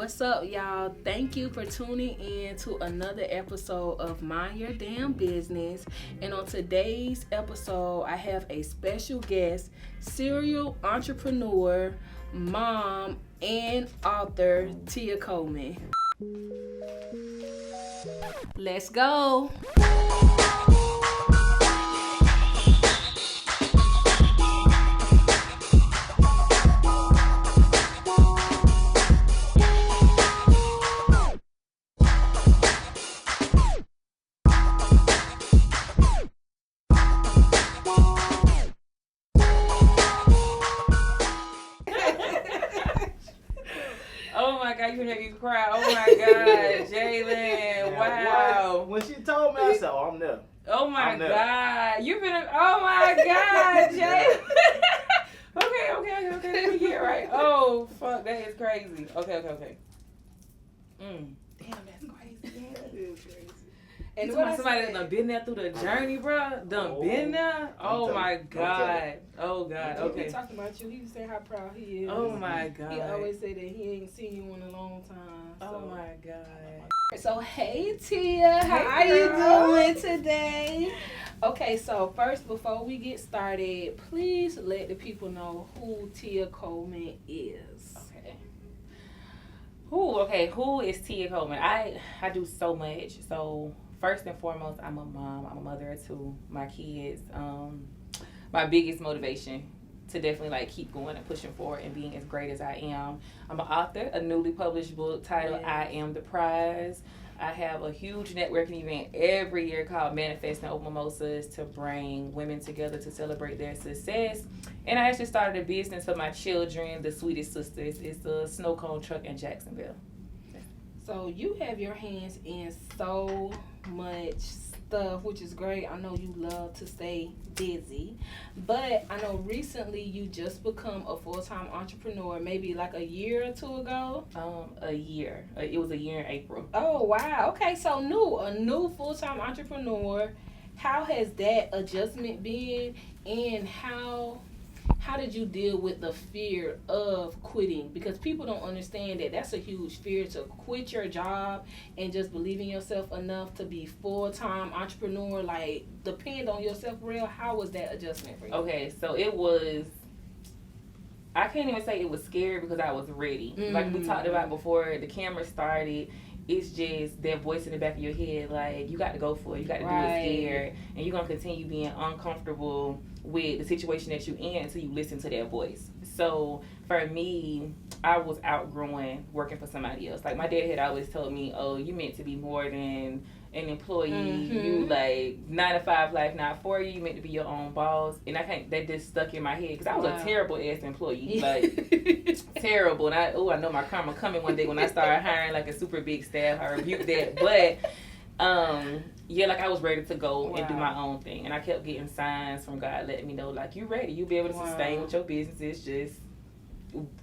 What's up, y'all? Thank you for tuning in to another episode of Mind Your Damn Business. And on today's episode, I have a special guest, serial entrepreneur, mom, and author Tia Coleman. Let's go. You make me cry. Oh my God, Jalen! Wow. When she told me, I said, "Oh, I'm there." Oh my God, you've been. Oh my God, Jalen. Okay. Let me get it right. Oh fuck, that is crazy. Okay. Damn, that's crazy. Yeah, that is crazy. And somebody that done been there through the journey, bro. Been there. Oh my God. Oh God. Okay. He talking about you. He say how proud he is. Oh my God. He always say that he ain't seen you in a long time. So. Oh my God. So hey Tia, how are you doing today? Okay, so first before we get started, please let the people know who Tia Coleman is. Who is Tia Coleman? I do so much. So first and foremost, I'm a mom. I'm a mother to my kids. My biggest motivation to definitely keep going and pushing forward and being as great as I am. I'm an author, a newly published book titled I Am the Prize. I have a huge networking event every year called Manifesting Over Mimosas to bring women together to celebrate their success. And I actually started a business for my children, the Sweetest Sisters. It's a snow cone truck in Jacksonville. So you have your hands in so much stuff, which is great. I know you love to stay busy, but I know recently you just become a full-time entrepreneur, maybe like a year or two ago. A year. It was a year in April. Oh wow. Okay, so a new full-time entrepreneur. How has that adjustment been, and how did you deal with the fear of quitting? Because people don't understand that that's a huge fear, to quit your job and just believe in yourself enough to be full-time entrepreneur, depend on yourself real. How was that adjustment for you? Okay, so it was, I can't even say it was scary because I was ready. Like we talked about before the camera started, it's just that voice in the back of your head, you got to go for it. You got to do it scared. And you're going to continue being uncomfortable with the situation that you're in until you listen to that voice. So for me, I was outgrowing working for somebody else. My dad had always told me, oh, you meant to be more than an employee. You 9-to-5 life not for you. You meant to be your own boss. And that just stuck in my head because I was a terrible ass employee. Terrible. And I know my karma coming one day when I started hiring a super big staff. I rebuked that. But I was ready to go and do my own thing. And I kept getting signs from God letting me know, you ready. You'll be able to sustain with your business. It's just,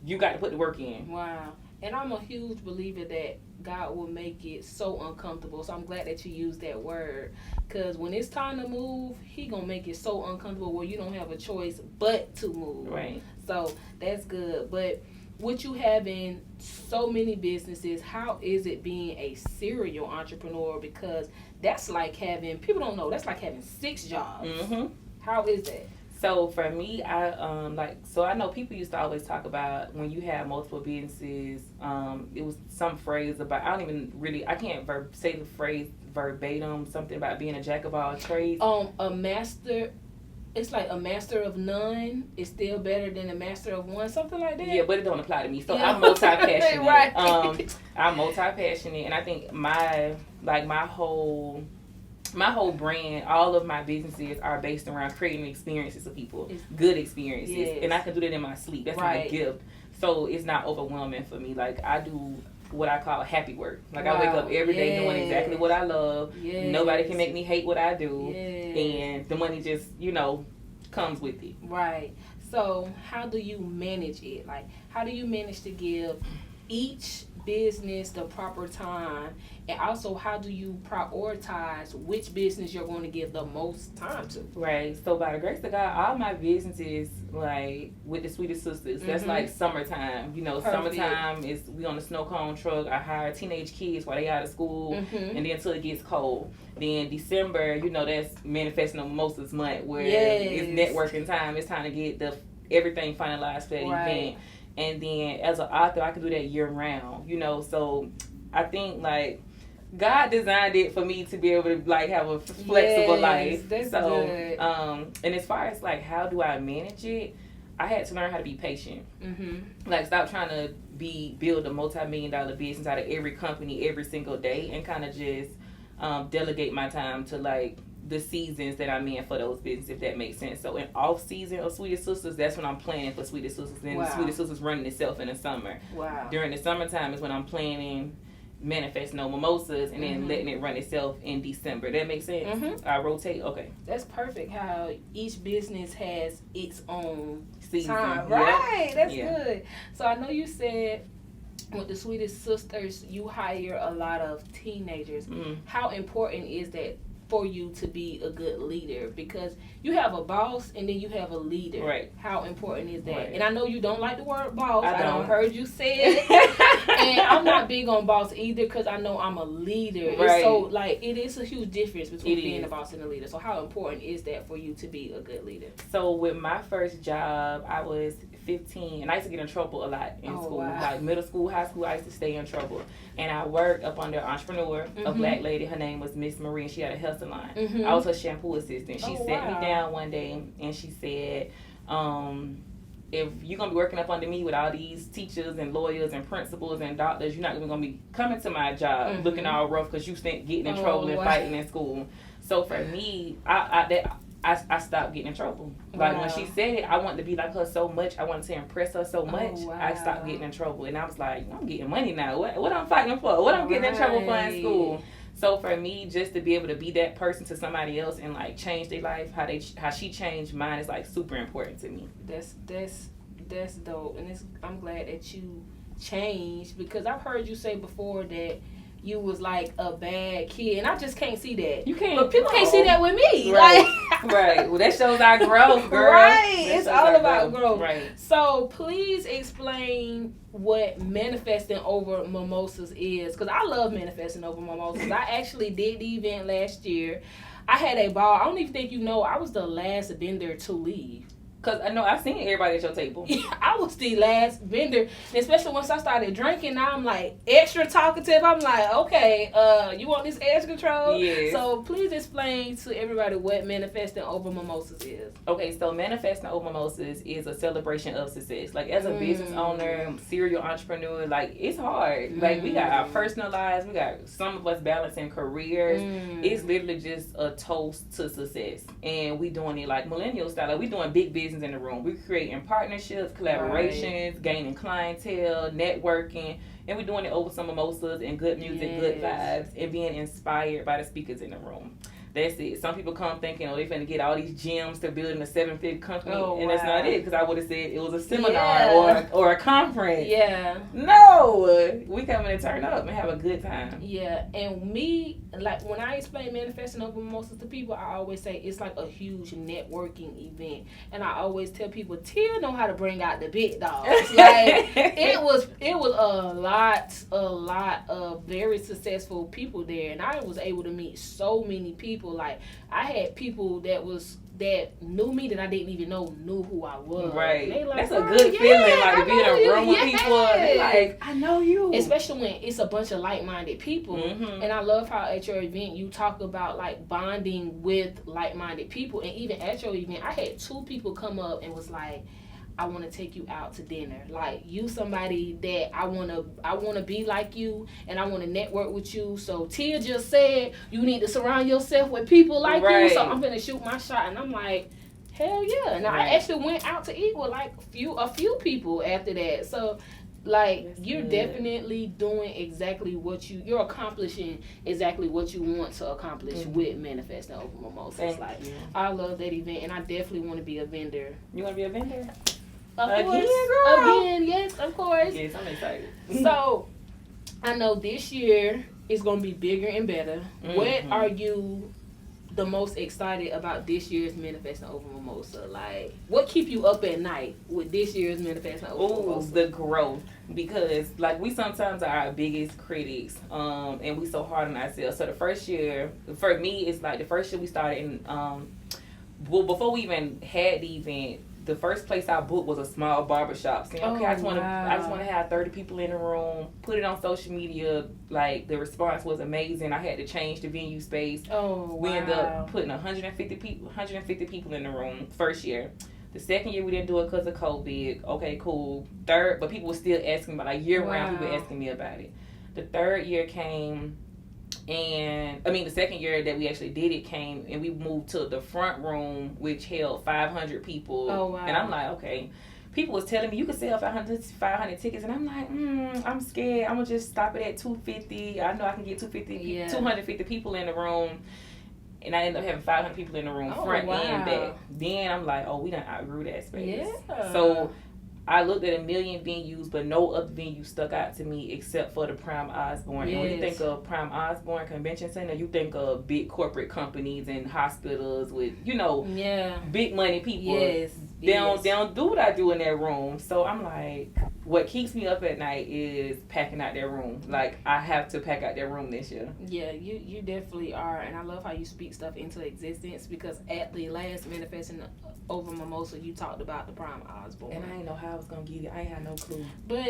you got to put the work in. Wow. And I'm a huge believer that God will make it so uncomfortable. So I'm glad that you used that word. Because when it's time to move, He going to make it so uncomfortable where you don't have a choice but to move. Right. So that's good. But with you having so many businesses, how is it being a serial entrepreneur? Because that's people don't know, that's like having 6 jobs. How is that? So for me, I know people used to always talk about when you have multiple businesses, it was some phrase about, I can't say the phrase verbatim, something about being a jack of all trades. It's like a master of none is still better than a master of one, something like that. Yeah, but it don't apply to me. So I'm multi-passionate. Right. I'm multi-passionate, and I think my whole brand, all of my businesses are based around creating experiences for people, good experiences, and I can do that in my sleep. That's my gift. So it's not overwhelming for me. I do what I call happy work. I wake up every day doing exactly what I love. Nobody can make me hate what I do, and the money just comes with it. Right. So how do you manage it? How do you manage to give each business the proper time? And also, how do you prioritize which business you're going to give the most time to? Right. So by the grace of God, all my businesses, like with the Sweetest Sisters, that's like summertime. You know, Perfect. summertime is we on the snow cone truck. I hire teenage kids while they out of school, and then until it gets cold. Then December, you know, that's Manifesting Mimosas month, where it's networking time. It's time to get everything finalized for that event. And then as an author, I can do that year round. You know, so I think like God designed it for me to be able to like have a flexible life. That's so good. And as far as like how do I manage it, I had to learn how to be patient. Like stop trying to build a multi-million-dollar business out of every company every single day, and kind of just delegate my time to like the seasons that I'm in for those businesses, if that makes sense. So in off season of Sweetest Sisters, that's when I'm planning for Sweetest Sisters, and Sweetest Sisters running itself in the summer. During the summertime is when I'm planning Manifesting Mimosas, and then letting it run itself in December. That makes sense? I rotate. Okay. That's perfect how each business has its own season. Time. Right. That's good. So I know you said with the Sweetest Sisters, you hire a lot of teenagers. How important is that for you to be a good leader? Because you have a boss and then you have a leader. Right. How important is that? And I know you don't like the word boss. I don't. Heard you say it. And I'm not big on boss either, because I know I'm a leader. Right. So like it is a huge difference between being a boss and a leader. So how important is that for you to be a good leader? So with my first job, I was 15, and I used to get in trouble a lot in school. Like middle school, high school, I used to stay in trouble. And I worked up under an entrepreneur, a black lady. Her name was Miss Marie, and she had a hair salon. I was her shampoo assistant. She sat me down one day and she said, if you're going to be working up under me with all these teachers and lawyers and principals and doctors, you're not even going to be coming to my job looking all rough because you getting in trouble and fighting in school. So for me, I stopped getting in trouble. Like when she said it, I wanted to be like her so much. I wanted to impress her so much. I stopped getting in trouble, and I was like, I'm getting money now. What I'm fighting for? What I'm getting in trouble for in school? So for me, just to be able to be that person to somebody else and like change their life, how she changed mine is like super important to me. That's dope, and I'm glad that you changed, because I've heard you say before that you was like a bad kid, and I just can't see that. You can't, but people can't see that with me. Right, right. Well, that shows our growth, girl. Right, it's all about growth. Right. So please explain what manifesting over mimosas is, because I love manifesting over mimosas. I actually did the event last year. I had a ball. I don't even think you know, I was the last vendor to leave. Because I know I've seen everybody at your table. Yeah, I was the last vendor, especially once I started drinking. Now I'm like extra talkative. I'm like, okay, you want this edge control? Yes. So please explain to everybody what manifesting over mimosas is. Okay, so manifesting over mimosas is a celebration of success. Like as a business owner, serial entrepreneur, like it's hard. Like we got our personal lives, we got some of us balancing careers. It's literally just a toast to success, and we doing it like millennial style. Like we doing big business in the room. We're creating partnerships, collaborations, gaining clientele, networking, and we're doing it over some mimosas and good music, good vibes, and being inspired by the speakers in the room. That's it. Some people come thinking, they're finna get all these gems to building a 7-figure company, and that's not it, because I would have said it was a seminar or a conference. Yeah. No, we come in and turn up and have a good time. Yeah, and me, like when I explain manifesting over mimosas to people, I always say it's like a huge networking event, and I always tell people, Tia know how to bring out the big dogs. Like it was a lot of very successful people there, and I was able to meet so many people. Like I had people that knew me that I didn't even know knew who I was. Right. They like, that's a good feeling, like to be in a room with people. They like, I know you. Especially when it's a bunch of like-minded people. And I love how at your event you talk about like bonding with like-minded people. And even at your event, I had 2 people come up and was like, I want to take you out to dinner. Like, you somebody that I want to be like you, and I want to network with you. So Tia just said you need to surround yourself with people like you. So I'm going to shoot my shot. And I'm like, hell yeah. And I actually went out to eat with like a few people after that. So like you're definitely doing exactly what you're accomplishing exactly what you want to accomplish with manifesting over mimosas. Like I love that event, and I definitely want to be a vendor. You want to be a vendor? Of course. Again, yes, of course. Yes, I'm excited. So, I know this year is going to be bigger and better. Mm-hmm. What are you the most excited about this year's Manifesting Over Mimosa? Like, what keep you up at night with this year's Manifesting Over Mimosa? The growth. Because, like, we sometimes are our biggest critics, and we so hard on ourselves. So the first year, for me, it's like the first year we started in, well, before we even had the event, the first place I booked was a small barbershop. Saying, okay, I just want to have 30 people in the room, put it on social media. Like, the response was amazing. I had to change the venue space. We ended up putting 150 people in the room first year. The second year we didn't do it because of COVID. Okay, cool. Third, but people were still asking about, like, year round, people asking me about it. The third year came, and the second year that we actually did it came, and we moved to the front room, which held 500 people. Oh, wow. And I'm like, okay. People was telling me you could sell 500 tickets, and I'm like, I'm scared. I'm gonna just stop it at 250. I know I can get 250 people in the room. And I ended up having 500 people in the room, front and back. Then I'm like, we done outgrew that space. Yeah. So I looked at a million venues, but no other venue stuck out to me except for the Prime Osborne. Yes. And when you think of Prime Osborne Convention Center, you think of big corporate companies and hospitals with, big money people. Yes. They don't do what I do in that room. So I'm like, what keeps me up at night is packing out that room. Like, I have to pack out that room this year. Yeah, you definitely are. And I love how you speak stuff into existence, because at the last Manifesting Over Mimosa, you talked about the Prime Osborne. And I didn't know how I was going to get it. I ain't had no clue. But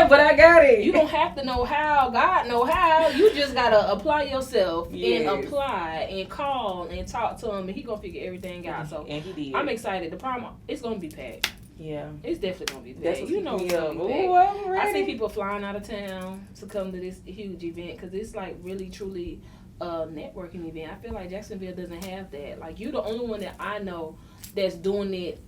but I got it. You don't have to know how. God know how. You just got to apply yourself and apply and call and talk to him, and he going to figure everything out. So and he did. I'm excited. The Prime, it's going to be packed. Yeah. It's definitely going to be packed. That's what you know it's going to be packed. packed. Ooh, I'm ready. I see people flying out of town to come to this huge event, because it's like really, truly a networking event. I feel like Jacksonville doesn't have that. Like, you're the only one that I know that's doing it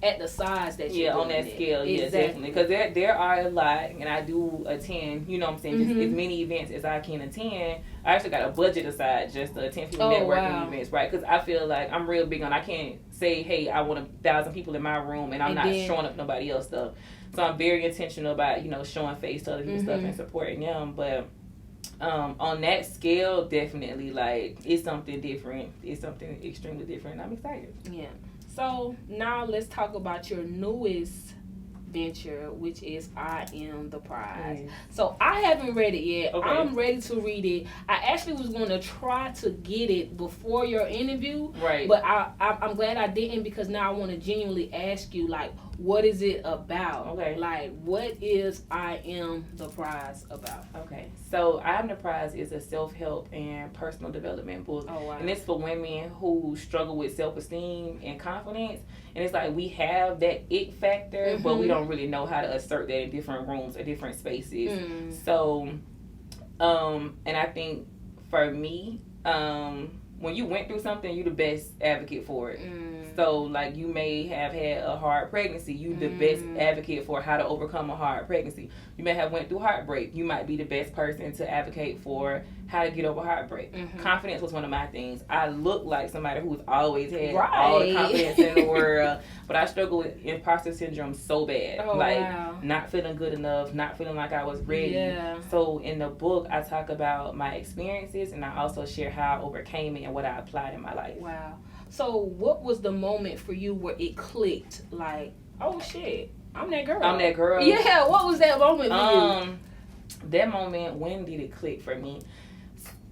at the size that you're doing on that it. scale. Exactly. Yeah, definitely. Because there are a lot, and I do attend, just as many events as I can attend. I actually got a budget aside just to attend people networking events, right? Because I feel like I'm real big on, I can't say, hey, I want 1,000 people in my room, and I'm not showing up nobody else stuff. So I'm very intentional about, showing face to other people's stuff and supporting them. But on that scale, definitely, like, it's something different. It's something extremely different. I'm excited. Yeah. So now let's talk about your newest venture, which is I Am the Prize. Yes. So I haven't read it yet. Okay. I'm ready to read it. I actually was going to try to get it before your interview, right? But I'm glad I didn't, because now I want to genuinely ask you, like, what is it about? Okay. Like, what is I Am the Prize about? Okay. So I Am the Prize is a self-help and personal development book. Oh, wow. And it's for women who struggle with self-esteem and confidence. And it's like, we have that it factor, but we don't really know how to assert that in different rooms or different spaces. So, and I think for me, when you went through something, you're the best advocate for it. So, like, you may have had a hard pregnancy. You the best advocate for how to overcome a hard pregnancy. You may have went through heartbreak. You might be the best person to advocate for how to get over heartbreak. Confidence was one of my things. I look like somebody who's always had all the confidence in the world, but I struggle with imposter syndrome so bad. Not feeling good enough, not feeling like I was ready. Yeah. So in the book, I talk about my experiences, and I also share how I overcame it and what I applied in my life. Wow. So what was the moment for you where it clicked? Like, oh shit, I'm that girl. I'm that girl. Yeah, what was that moment for you? That moment, when did it click for me?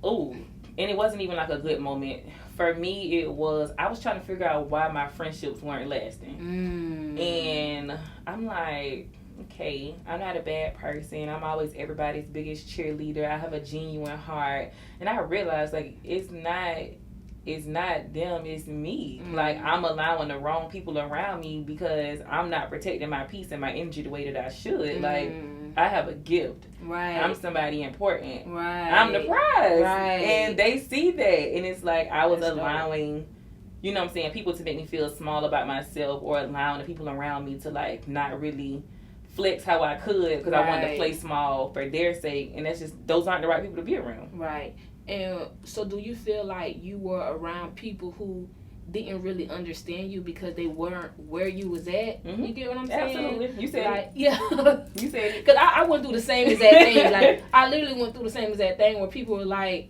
Oh, and it wasn't even like a good moment. For me, it was, I was trying to figure out why my friendships weren't lasting. And I'm like, okay, I'm not a bad person. I'm always everybody's biggest cheerleader. I have a genuine heart. And I realized, like, it's not them, it's me. Like, I'm allowing the wrong people around me because I'm not protecting my peace and my energy the way that I should. Like, I have a gift. Right. I'm somebody important. Right. I'm the prize. Right. And they see that. And it's like, I was allowing, you know what I'm saying, people to make me feel small about myself, or allowing the people around me to, like, not really flex how I could because I wanted to play small for their sake. And that's just, those aren't the right people to be around. Right. And so do you feel like you were around people who didn't really understand you because they weren't where you was at. You get what I'm saying? Absolutely. You said like, yeah. You said it. Because I went through the same exact thing. Like, I literally went through the same exact thing where people were like,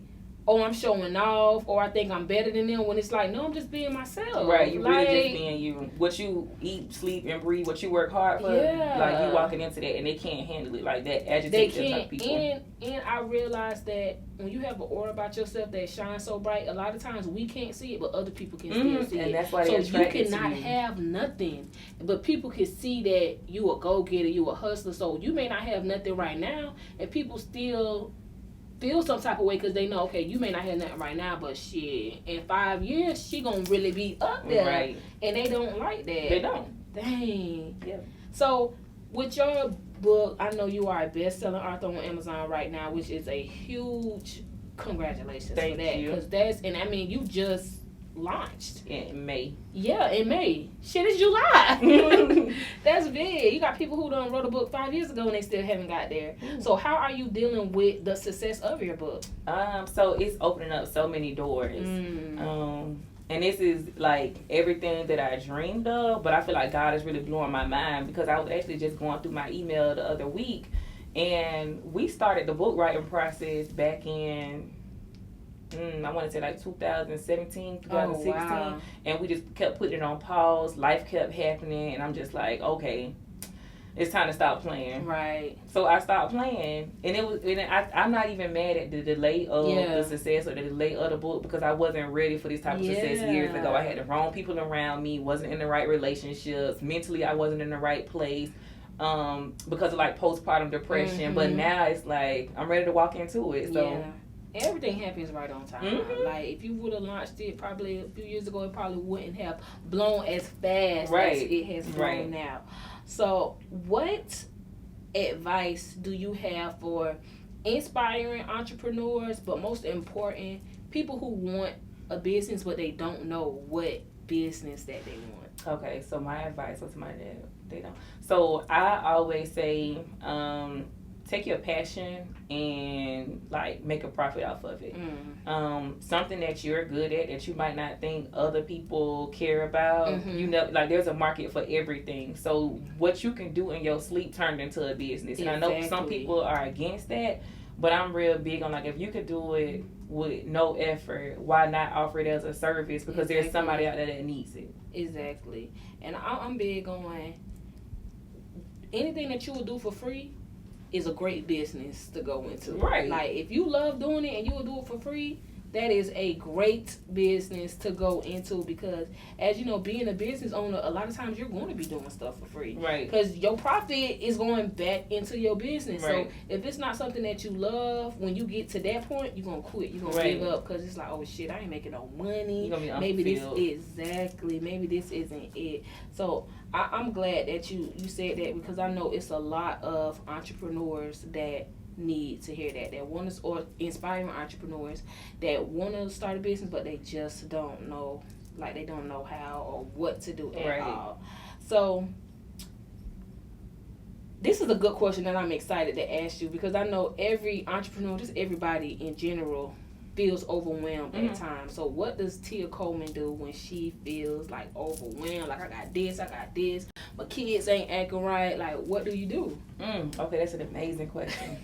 oh, I'm showing off, or I think I'm better than them, when it's like, no, I'm just being myself. Right, you like, really just being you. What you eat, sleep, and breathe, what you work hard for, yeah. like, you walking into that, and they can't handle it. Like, that They agitates them can't. type of people. And I realized that when you have an aura about yourself that shines so bright, a lot of times we can't see it, but other people can still see and it. that's why So they you attracted to cannot you. have nothing, but people can see that you a go-getter, you a hustler. So you may not have nothing right now, and people still feel some type of way because they know, okay, you may not have nothing right now, but shit, in 5 years, she gonna really be up there. Right. And they don't like that. They don't. Dang. Yeah. So, with your book, I know you are a best-selling author on Amazon right now, which is a huge congratulations Thank for that. you. Because that's, and I mean, you just launched. In May. Yeah, in May. Shit, it's July. That's big. You got people who done wrote a book 5 years ago and they still haven't got there. So how are you dealing with the success of your book? So it's opening up so many doors. And this is like everything that I dreamed of, but I feel like God is really blowing my mind because I was actually just going through my email the other week, and we started the book writing process back in I want to say like 2017, 2016. Oh, wow. And we just kept putting it on pause. Life kept happening, and I'm just like, okay, it's time to stop playing. Right. So I stopped playing, and I'm not even mad at the delay of the success or the delay of the book because I wasn't ready for this type of success years ago. I had the wrong people around me, wasn't in the right relationships. Mentally, I wasn't in the right place because of like postpartum depression. But now it's like I'm ready to walk into it. So. Yeah. Everything happens right on time. Like, if you would have launched it probably a few years ago, it probably wouldn't have blown as fast as it has blown now. So, what advice do you have for inspiring entrepreneurs, but most important, people who want a business but they don't know what business that they want? Okay, so my advice for somebody that they don't. So I always say, take your passion and like make a profit off of it. Something that you're good at that you might not think other people care about. You know, like there's a market for everything. So what you can do in your sleep turned into a business. And I know some people are against that, but I'm real big on like if you could do it with no effort, why not offer it as a service? Because there's somebody out there that needs it. Exactly. And I'm big on anything that you will do for free is a great business to go into. Right. Like, if you love doing it and you will do it for free, that is a great business to go into because, as you know, being a business owner, a lot of times you're going to be doing stuff for free. Right. Because your profit is going back into your business. Right. So, if it's not something that you love, when you get to that point, you're going to quit. You're going to give up because it's like, oh, shit, I ain't making no money. You're gonna be maybe unfulfilled. maybe this isn't it. So, I'm glad that you said that because I know it's a lot of entrepreneurs that need to hear that want to, or inspiring entrepreneurs that want to start a business but they just don't know, like they don't know how or what to do at all. So this is a good question that I'm excited to ask you because I know every entrepreneur, just everybody in general, feels overwhelmed at times. So what does Tia Coleman do when she feels like overwhelmed? Like, I got this, my kids ain't acting right. Like, what do you do? Okay, that's an amazing question.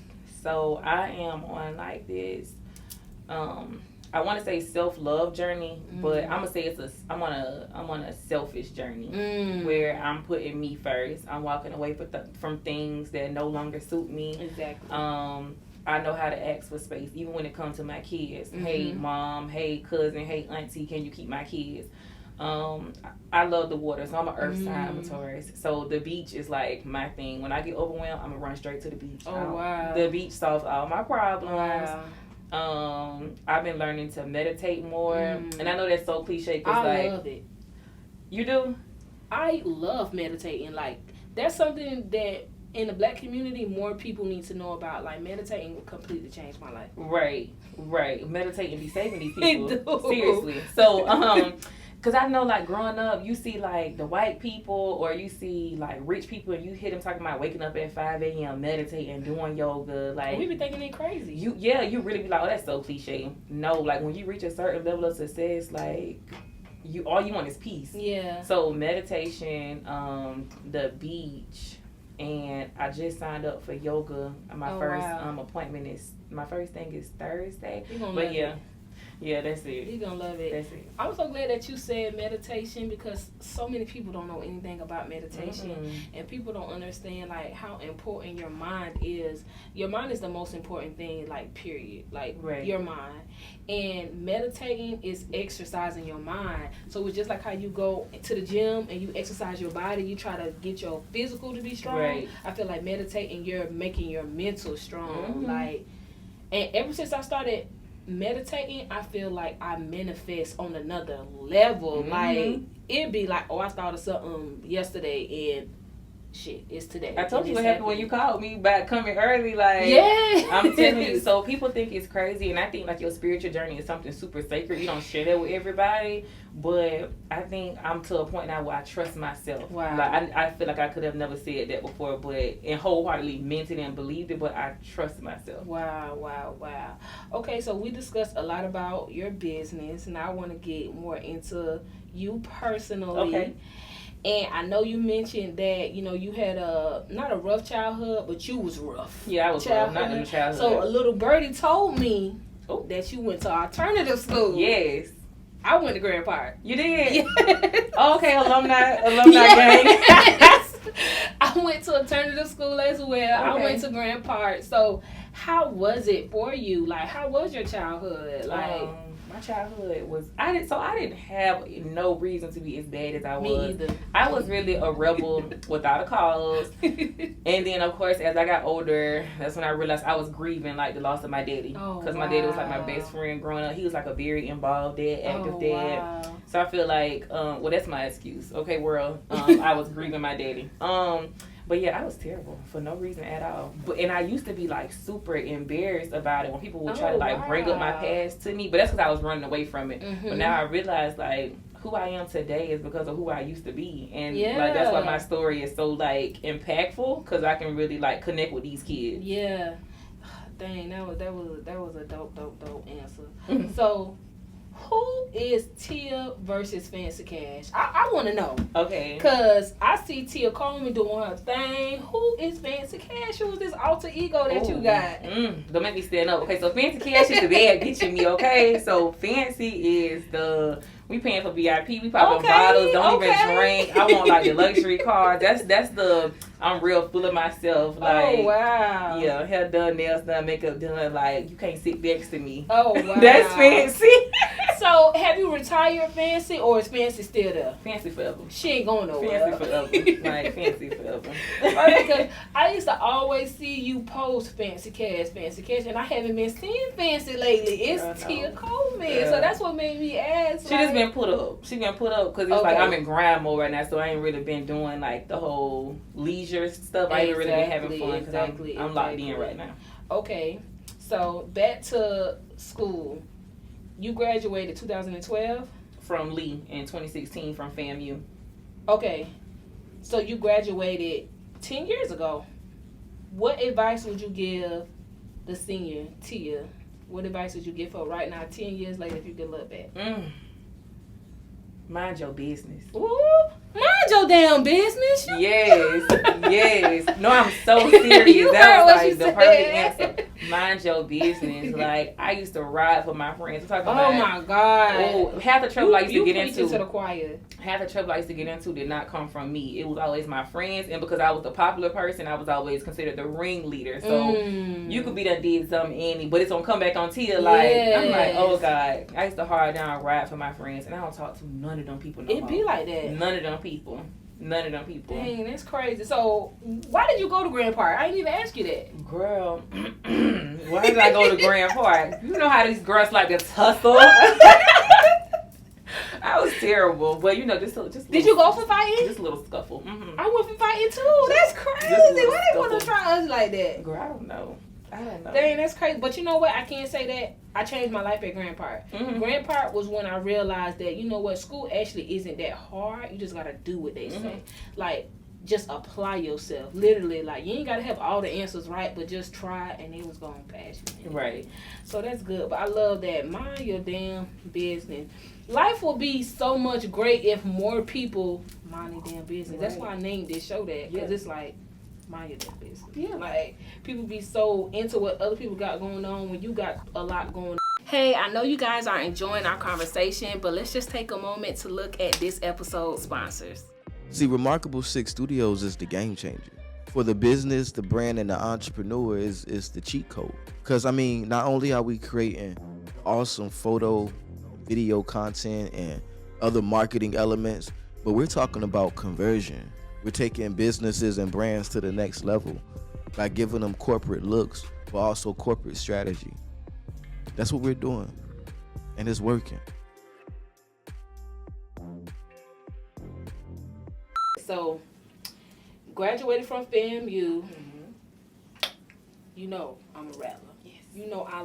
So I am on like this, I want to say self-love journey, but I'm gonna say I'm on a selfish journey where I'm putting me first. I'm walking away from things that no longer suit me. Exactly. I know how to ask for space, even when it comes to my kids. Hey, mom. Hey, cousin. Hey, auntie. Can you keep my kids? I love the water, so I'm an earth sign. I'm a Taurus, so the beach is like my thing. When I get overwhelmed, I'm gonna run straight to the beach. Wow. The beach solves all my problems. Wow. I've been learning to meditate more, and I know that's so cliche. Cause I love it. You do? I love meditating. Like, that's something that in the Black community more people need to know about. Like, meditating completely changed my life. Right. Meditating be saving these people. Seriously. So, because I know, like, growing up, you see, like, the white people or you see, like, rich people and you hear them talking about waking up at 5 a.m., meditating, doing yoga. Like, we be thinking they crazy. You really be like, oh, that's so cliche. No, like, when you reach a certain level of success, like, all you want is peace. Yeah. So meditation, the beach, and I just signed up for yoga. My first appointment is, my first thing is Thursday. You're gonna but love yeah. it. Yeah, that's it. You're gonna love it. That's it. I'm so glad that you said meditation, because so many people don't know anything about meditation. Mm-hmm. And people don't understand like how important your mind is. Your mind is the most important thing, like period. Like your mind. And meditating is exercising your mind. So it's just like how you go to the gym and you exercise your body, you try to get your physical to be strong. Right. I feel like meditating, you're making your mental strong. Mm-hmm. Like, and ever since I started meditating, I feel like I manifest on another level. Mm-hmm. Like, it'd be like, oh, I started something yesterday and shit, it's today. I told you what happened when you called me back coming early. Like, yeah, I'm telling you. So people think it's crazy, and I think like your spiritual journey is something super sacred. You don't share that with everybody, but I think I'm to a point now where I trust myself. Wow. Like I feel like I could have never said that before, and wholeheartedly meant it and believed it, but I trust myself. Wow. Okay, so we discussed a lot about your business. Now I want to get more into you personally. Okay. And I know you mentioned that, you had not a rough childhood, but you was rough. Yeah, I was rough, not in the childhood. So a little birdie told me that you went to alternative school. Yes. I went to Grand Park. You did? Yes. Okay, alumni Yes. gang. I went to alternative school as well. Okay. I went to Grand Park. So how was it for you? Like, how was your childhood? Like, my childhood was I didn't have no reason to be as bad as I was. Me either. I was really a rebel without a cause. And then of course as I got older, that's when I realized I was grieving like the loss of my daddy. Because my daddy was like my best friend growing up. He was like a very involved dad, active dad. Wow. So I feel like well, that's my excuse. Okay, world. I was grieving my daddy. But yeah, I was terrible for no reason at all. And I used to be like super embarrassed about it when people would try to like bring up my past to me. But that's because I was running away from it. Mm-hmm. But now I realize like who I am today is because of who I used to be. And like that's why my story is so like impactful, because I can really like connect with these kids. Yeah. Dang, that was a dope answer. So who is Tia versus Fancy Cash? I want to know. Okay. Because I see Tia Coleman doing her thing. Who is Fancy Cash? Who is this alter ego that you got? Don't make me stand up. Okay, so Fancy Cash is the bad bitch in me, okay? So Fancy is we paying for VIP. We popping bottles. Don't even drink. I want like the luxury car. That's the I'm real full of myself. Like, oh wow. Yeah, hair done, nails done, makeup done. Like you can't sit next to me. Oh wow. That's Fancy. So have you retired Fancy, or is Fancy still there? Fancy forever. She ain't going nowhere. Fancy forever. Like Fancy forever. Right, because I used to always see you post Fancy Cash, and I haven't been seeing Fancy lately. It's Tia Coleman. Yeah. So that's what made me ask. She just been put up. She been put up because it's like I'm in grind mode right now, so I ain't really been doing like the whole leisure stuff. I ain't really been having fun because I'm locked in right now. Okay, so back to school. You graduated 2012? From Lee in 2016 from FAMU. Okay, so you graduated 10 years ago. What advice would you give the senior Tia? What advice would you give her right now, 10 years later, if you could look back? Mind your business. Ooh, mind your damn business. Yes. No, I'm so serious. That was like the perfect answer. Mind your business. Like I used to ride for my friends. Oh my God. Oh, half the trouble I used to get into. To the choir. Half the trouble I used to get into did not come from me. It was always my friends, and because I was the popular person, I was always considered the ringleader. So you could be done did something, Annie, but it's gonna come back on Tia. Like I'm like, oh God. I used to hard down ride for my friends, and I don't talk to none of them people no more. It be like that. None of them people. Dang, that's crazy. So, why did you go to Grand Park? I didn't even ask you that. Girl, why did I go to Grand Park? You know how these girls like to tussle. I was terrible, but just. Did you go for fighting? Just a little scuffle. Mm-hmm. I went for fighting too. That's crazy. Why they want to try us like that? Girl, I don't know. Dang, that's crazy. But you know what? I can't say that. I changed my life at Grand Park. Mm-hmm. Grand Park was when I realized that, you know what, school actually isn't that hard. You just got to do what they say. Like, just apply yourself. Literally, like, you ain't gotta have all the answers right, but just try, and it was gonna pass you. Right. So that's good. But I love that. Mind your damn business. Life will be so much great if more people mind their damn business. That's why I named this show that, because it's like, mind your damn business. Yeah. Like, people be so into what other people got going on when you got a lot going on. Hey, I know you guys are enjoying our conversation, but let's just take a moment to look at this episode's sponsors. See, Remarkable VI Studios is the game changer. For the business, the brand, and the entrepreneur is the cheat code. Because, I mean, not only are we creating awesome photo, video content, and other marketing elements, but we're talking about conversion. We're taking businesses and brands to the next level by giving them corporate looks, but also corporate strategy. That's what we're doing, and it's working. So, graduated from FAMU. You know I'm a rapper. Yes. You know I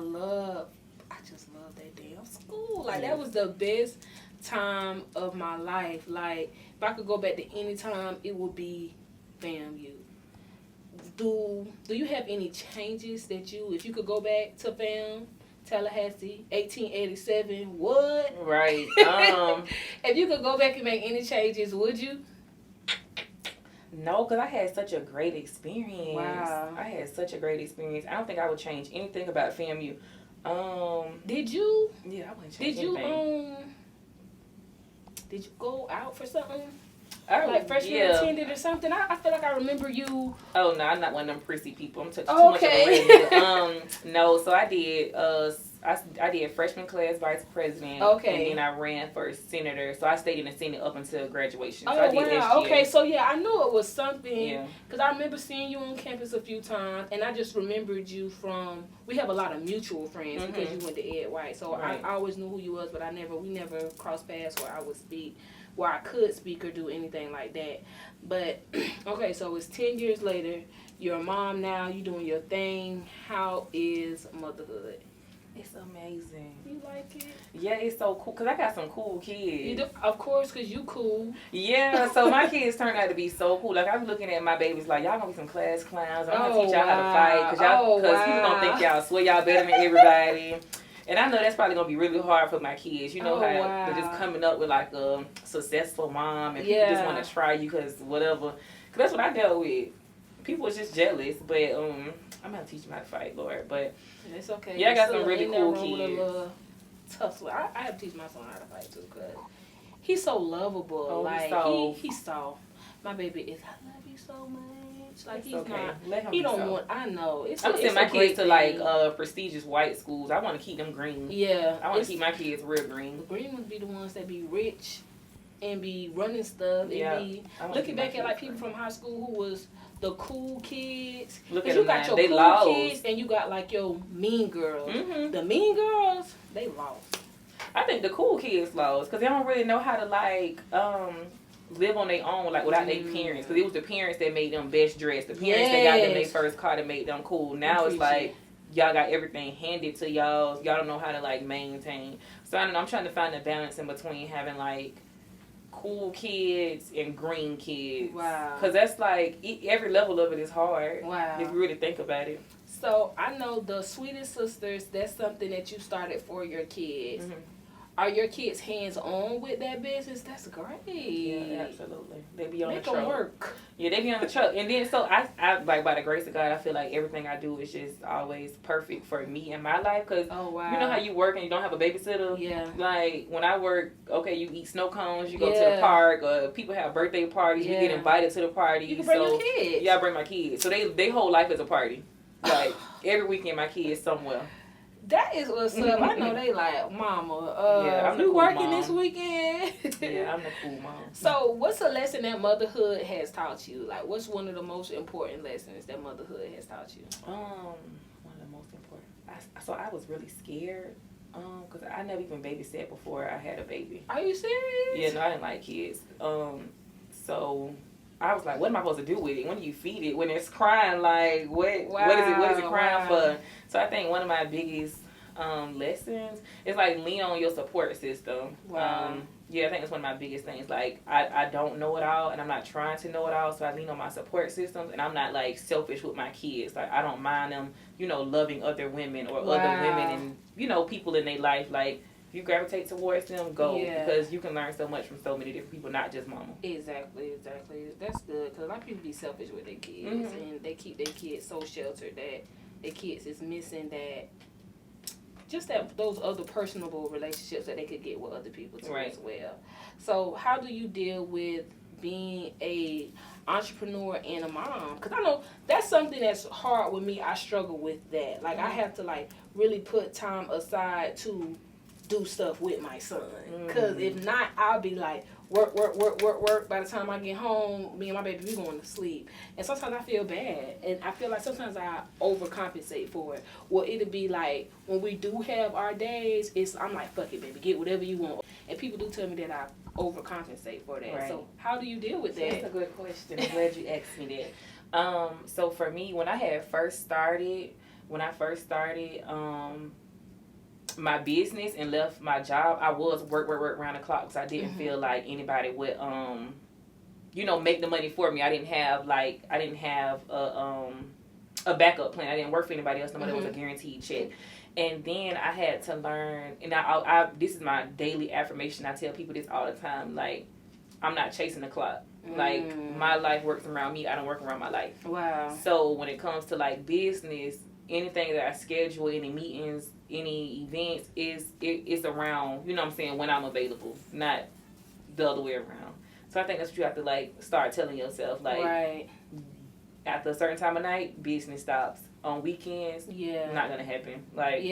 just love that damn school. Like, that was the best time of my life. Like, if I could go back to any time, it would be FAMU. Do you have any changes that if you could go back to Tallahassee, 1887, what? Right. If you could go back and make any changes, would you? No, because I had such a great experience. Wow. I had such a great experience. I don't think I would change anything about FAMU. Did you? Yeah, I wouldn't change Did you anything. Did you go out for something? Oh, Like freshman yeah. attended or something? I feel like I remember you. Oh, no, I'm not one of them prissy people. I'm too Oh, much of okay. a redhead. No, so I did I did freshman class vice president. Okay. And then I ran for senator. So I stayed in the Senate up until graduation. So Oh, I did wow. SGA. Okay, so yeah, I knew it was something. Yeah. Because I remember seeing you on campus a few times, and I just remembered you from, we have a lot of mutual friends because you went to Ed White. So Right. I always knew who you was, but we never crossed paths where I would speak, where I could speak or do anything like that. But, okay, so it's 10 years later. You're a mom now. You doing your thing. How is motherhood? It's amazing. You like it? Yeah, it's so cool. Because I got some cool You kids. do, of course, because you cool. Yeah, so my kids turned out to be so cool. Like, I'm looking at my babies like, y'all gonna be some class clowns. I'm gonna teach y'all how to fight. Because people gonna think y'all swear y'all better than everybody. And I know that's probably gonna be really hard for my kids. You know how they're just coming up with like a successful mom and people just want to try you because whatever. Because that's what I dealt with. People was just jealous, but I'm gonna teach them how to fight, Lord. But it's okay. Yeah, I got some really cool kids. Tough. I have to teach my son how to fight too, because he's so lovable. Oh, like he's so. My baby is. I love you so much. Like, he's okay. not. Let him He be don't so. want. I know. It's. I'm it's sending my a great kids to like prestigious white schools. I want to keep them green. Yeah. I want to keep my kids real green. Green would be the ones that be rich, and be running stuff. And Yeah. be I wanna looking keep my back at like kids people green. from high school who was the cool kids. Look 'Cause at you them got now. your They cool lost. kids, and you got like your mean girls. Mm-hmm. The mean girls, they lost. I think the cool kids lost because they don't really know how to like live on their own, like without their parents. Because it was the parents that made them best dressed. The parents that got them their first car that made them cool. Now it's like y'all got everything handed to y'all. Y'all don't know how to like maintain. So I don't know. I'm trying to find a balance in between having like cool kids and green kids. Wow. Because that's like every level of it is hard. Wow. If you really think about it. So I know the Sweetest Sisters. That's something that you started for your kids. Mm-hmm. Are your kids hands-on with that business? That's great. Yeah, absolutely. They be on Make the them truck. work. Yeah, they be on the truck. And then, so I like, by the grace of God, I feel like everything I do is just always perfect for me and my life. Because Oh, wow. you know how you work and you don't have a babysitter? Yeah. Like, when I work, okay, you eat snow cones, you go to the park, or people have birthday parties, you get invited to the parties. You can bring your kids. Yeah, I bring my kids. So they whole life is a party. Like, every weekend my kids somewhere. That is what's up. I know they like, Mama, Yeah, I'm the you cool working mom. this weekend? Yeah, I'm the cool mom. So, what's a lesson that motherhood has taught you? Like, what's one of the most important lessons that motherhood has taught you? One of the most important. So I was really scared, because I never even babysat before I had a baby. Are you serious? Yeah, no, I didn't like kids. So I was like, what am I supposed to do with it? When do you feed it? When it's crying, like what is it? What is it crying for? So I think one of my biggest lessons is like lean on your support system. Wow. Yeah, I think that's one of my biggest things. Like, I don't know it all, and I'm not trying to know it all, so I lean on my support systems, and I'm not, like, selfish with my kids. Like, I don't mind them, loving other women or other women and, people in their life. Like, if you gravitate towards them, go. Yeah. Because you can learn so much from so many different people, not just mama. Exactly. That's good, because a lot of people be selfish with their kids, and they keep their kids so sheltered that their kids is missing those other personable relationships that they could get with other people too as well. So how do you deal with being a entrepreneur and a mom? Because I know that's something that's hard with me. I struggle with that. Like, I have to, like, really put time aside to do stuff with my son. Because if not, I'll be like, work. By the time I get home, me and my baby, we going to sleep. And sometimes I feel bad. And I feel like sometimes I overcompensate for it. Well, it'll be like, when we do have our days, I'm like, fuck it, baby, get whatever you want. And people do tell me that I overcompensate for that. Right. So how do you deal with that? That's a good question. I'm glad you asked me that. So for me, when I first started, my business and left my job, I was work around the clock because I didn't feel like anybody would make the money for me. I didn't have a backup plan. I didn't work for anybody else. Nobody was a guaranteed check. And then I had to learn, and I this is my daily affirmation. I tell people this all the time. Like, I'm not chasing the clock. Like, my life works around me. I don't work around my life. Wow. So when it comes to, like, business, anything that I schedule, any meetings, any events, it's around, when I'm available, not the other way around. So I think that's what you have to, like, start telling yourself. Like, after a certain time of night, business stops. On weekends, not gonna happen. Like,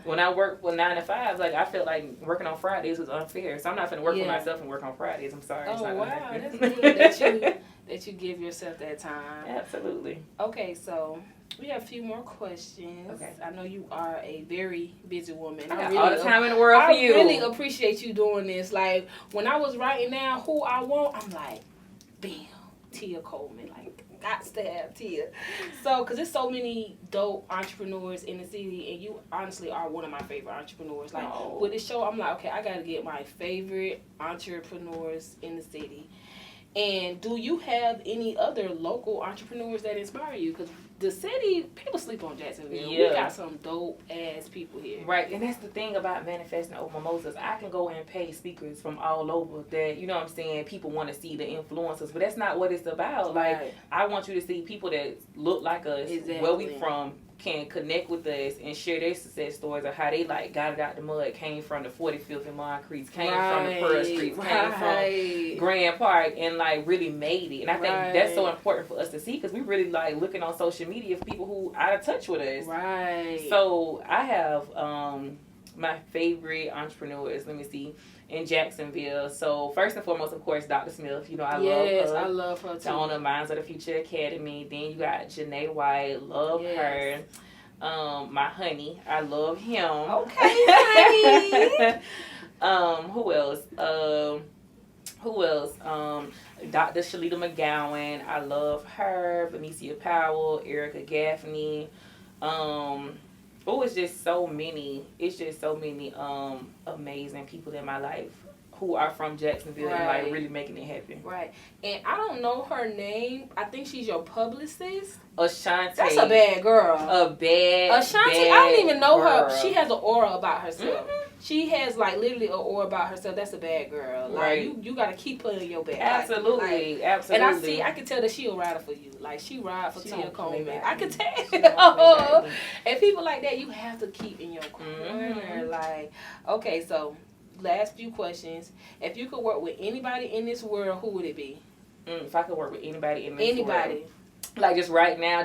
when I work 9 to 5, like, I felt like working on Fridays was unfair. So I'm not gonna work for myself and work on Fridays. I'm sorry. It's not gonna happen. That's good that you give yourself that time. Absolutely. Okay, so we have a few more questions. Okay. I know you are a very busy woman. I got all the time in the world for you. I really appreciate you doing this. Like, when I was writing down who I want, I'm like, bam, Tia Coleman. Like, got to have Tia. So, because there's so many dope entrepreneurs in the city, and you honestly are one of my favorite entrepreneurs. Like, with this show, I'm like, okay, I got to get my favorite entrepreneurs in the city. And do you have any other local entrepreneurs that inspire you? Because the city, people sleep on Jacksonville. Yeah. We got some dope ass people here. Right, and that's the thing about manifesting over mimosas. I can go and pay speakers from all over that, you know what I'm saying, people want to see the influencers, but that's not what it's about. Like, I want you to see people that look like us, where we from, can connect with us and share their success stories of how they, like, got it out the mud, came from the 45th and Moncrief, came from the Pearl Streets, came from Grand Park, and, like, really made it. And I think that's so important for us to see, because we really, like, looking on social media for people who out of touch with us. Right. So I have my favorite entrepreneurs, let me see, in Jacksonville. So first and foremost, of course, Dr. Smith. You know, I love her. Yes, I love her too. The owner of Minds of the Future Academy. Then you got Janae White. Love her. My honey. I love him. Okay, honey. Who else? Dr. Shalita McGowan. I love her. Benicia Powell. Erica Gaffney. It's just so many. It's just so many amazing people in my life who are from Jacksonville and, like, really making it happen. Right. And I don't know her name. I think she's your publicist. Ashanti. That's a bad girl. Ashanti, I don't even know her. She has an aura about herself. She has, like, literally an aura about herself. That's a bad girl. Like, you got to keep her in your bag. Absolutely. Like, absolutely. And I can tell that she a rider for you. Like, she ride for Tia Coleman. I can tell. And people like that, you have to keep in your corner. Like, okay, so last few questions. If you could work with anybody in this world, who would it be? If I could work with anybody in this world. Like, just right now,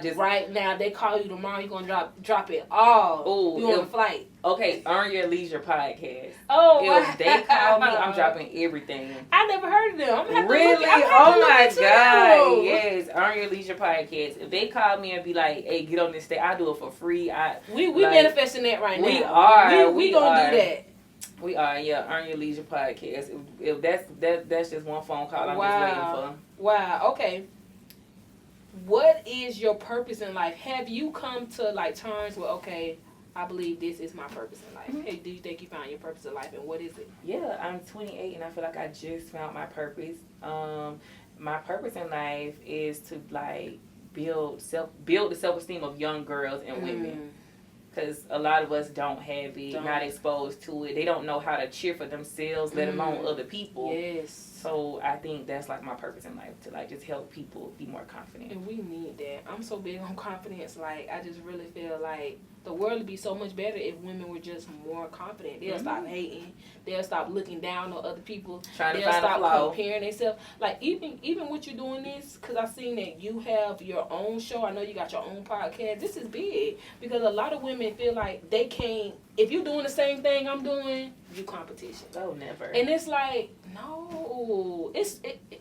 they call you tomorrow, you're gonna drop it all. Ooh, you on a flight. Okay, Earn Your Leisure podcast. If they call me, I'm dropping everything. I never heard of them. I'm gonna have really? To look, oh my God! Yes, Earn Your Leisure podcast. If they call me and be like, "Hey, get on this stage," I do it for free. We like, manifesting that right now. We are. We gonna do that. We are. Yeah, Earn Your Leisure podcast. If that's just one phone call, I'm just waiting for. Wow. Okay. What is your purpose in life? Have you come to, like, terms with, okay, I believe this is my purpose in life. Hey, do you think you found your purpose in life, and what is it? Yeah, I'm 28 and I feel like I just found my purpose. My purpose in life is to like build the self-esteem of young girls and women. Because a lot of us don't have it, not exposed to it. They don't know how to cheer for themselves, let alone other people. Yes. So I think that's like my purpose in life, to like just help people be more confident. And we need that. I'm so big on confidence. Like, I just really feel like the world would be so much better if women were just more confident. They'll stop hating. They'll stop looking down on other people. Trying to They'll find a stop flaw. comparing themselves. Like, even what you're doing this, because I've seen that you have your own show. I know you got your own podcast. This is big because a lot of women feel like they can't. If you're doing the same thing I'm doing, you competition. Oh, never. And it's like, no,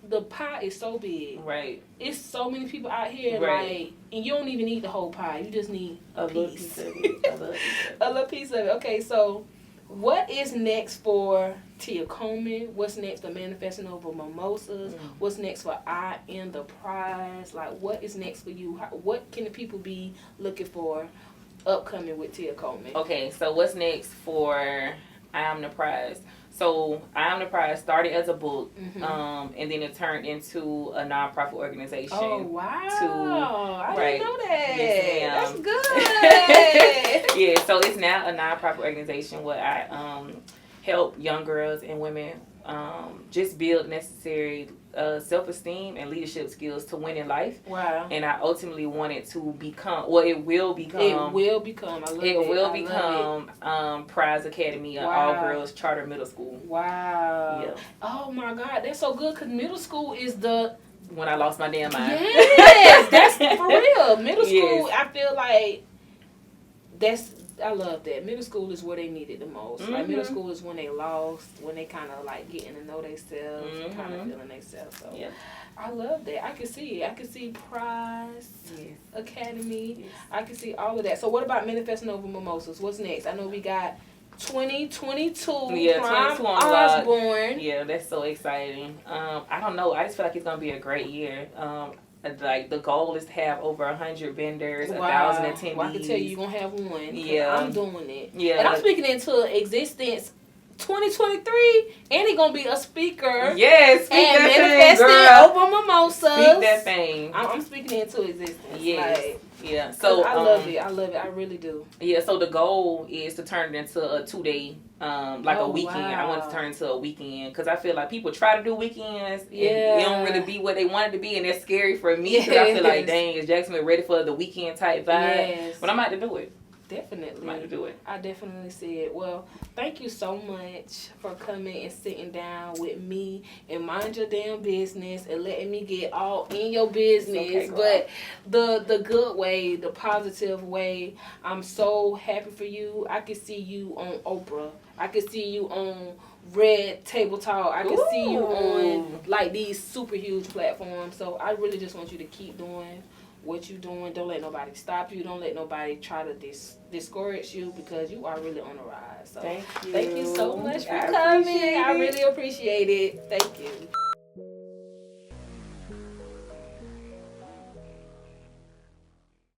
the pie is so big. Right. It's so many people out here, Right. like, and you don't even need the whole pie. You just need a piece. Of it. A little piece of it. Okay, so what is next for Tia Coleman? What's next for Manifesting Over Mimosas? What's next for I Am the Prize? Like, what is next for you? What can the people be looking for upcoming with Tia Coleman? Okay, so what's next for I Am the Prize? So I Am the Prize started as a book, and then it turned into a nonprofit organization. Oh, wow. I right. didn't know that. Yes, That's good. Yeah, so it's now a nonprofit organization where I help young girls and women just build necessary self-esteem and leadership skills to win in life. Wow. And I ultimately want it to become, well, it will become. I love it. It will become Prize Academy, an all-girls charter middle school. Wow. Yeah. Oh, my God. That's so good because middle school is the... When I lost my damn mind. Yes, that's for real. Middle school, Yes. I feel like I love that. Middle school is where they need it the most. Like, middle school is when they lost, when they kind of like getting to know themselves, kind of feeling themselves. So Yeah. I love that. I can see it. I can see Prize Academy. Yes. I can see all of that. So what about Manifesting Over Mimosas? What's next? I know we got 2022. Yeah, Prime 2022 on the lot. Osborne. Yeah, that's so exciting. I don't know. I just feel like it's going to be a great year. Like, the goal is to have over 100 vendors, 1,000 attendees. Well, I can tell you, you're going to have one. Yeah. I'm doing it. Yeah. And I'm speaking into existence 2023, and he's going to be a speaker. Yes, speak and that Manifesting thing, girl. Over Mimosas. Speak that thing. I'm speaking into existence. Yes. Like, yeah. So I love it. I love it. I really do. Yeah, so the goal is to turn it into a 2-day, like a weekend. Wow. I want to turn it into a weekend because I feel like people try to do weekends and Yeah. it don't really be what they want it to be, and that's scary for me because I feel like, dang, is Jacksonville ready for the weekend type vibe? Yes. But I'm about to do it. Definitely. I'm about to do it. I definitely see it. Well, thank you so much for coming and sitting down with me and mind your damn business and letting me get all in your business. Okay, but the good way, the positive way. I'm so happy for you. I can see you on Oprah. I can see you on Red Table Talk. I can see you on like these super huge platforms. So I really just want you to keep doing what you're doing. Don't let nobody stop you. Don't let nobody try to discourage you because you are really on the rise. So Thank you. Thank you so much for I coming. appreciate I it. really appreciate it. Thank you.